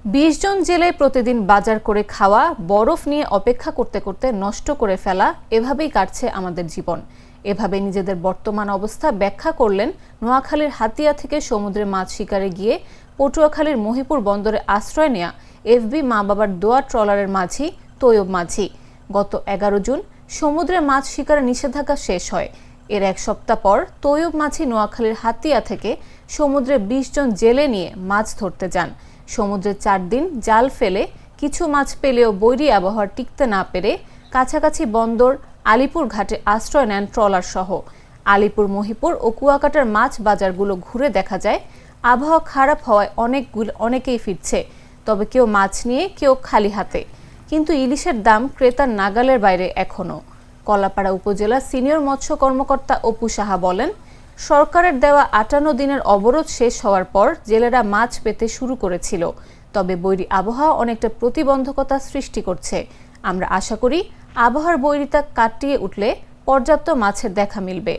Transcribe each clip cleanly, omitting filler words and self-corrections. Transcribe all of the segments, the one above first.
২০ জন জেলে প্রতিদিন বাজার করে খাওয়া, বরফ নিয়ে অপেক্ষা করতে করতে নষ্ট করে ফেলা, এভাবেই কাটছে আমাদের জীবন। এভাবে নিজেদের বর্তমান অবস্থা ব্যাখ্যা করলেন নোয়াখালীর হাতিয়া থেকে সমুদ্রে মাছ শিকারে গিয়ে পটুয়াখালীর মহিপুর বন্দরে আশ্রয় নেয়া এফবি মা বাবার দোয়া ট্রলারের মাঝি তৈয়ব মাঝি। গত ১১ জুন সমুদ্রে মাছ শিকারে নিষেধাজ্ঞা শেষ হয়। এর এক সপ্তাহ পর তৈয়ব মাঝি নোয়াখালীর হাতিয়া থেকে সমুদ্রে ২০ জন জেলে নিয়ে মাছ ধরতে যান। সমুদ্রে ৪ দিন জাল ফেলে কিছু মাছ পেলেও বৈরী আবহাওয়া টিকতে না পেরে কাছাকাছি বন্দর আলিপুর ঘাটে আশ্রয় নেন ট্রলার সহ। আলিপুর, মহিপুর ও কুয়াকাটার মাছ বাজারগুলো ঘুরে দেখা যায় আবহাওয়া খারাপ হওয়ায় অনেকেই ফিরছে, তবে কেউ মাছ নিয়ে, কেউ খালি হাতে। কিন্তু ইলিশের দাম ক্রেতার নাগালের বাইরে এখনও। কলাপাড়া উপজেলা সিনিয়র মৎস্য কর্মকর্তা অপু সাহা বলেন, সরকারের দেওয়া ৫৮ দিনের অবরোধ শেষ হওয়ার পর জেলেরা মাছ পেতে শুরু করেছিল, তবে বৈরী আবহাওয়া অনেকটা প্রতিবন্ধকতা সৃষ্টি করছে। আমরা আশা করি আবহাওয়ার বৈরিতা কাটিয়ে উঠলে পর্যাপ্ত মাছের দেখা মিলবে।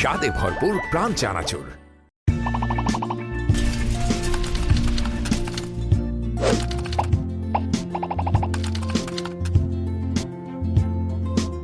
স্বাদে ভরপুর প্রাণ চানাচুর।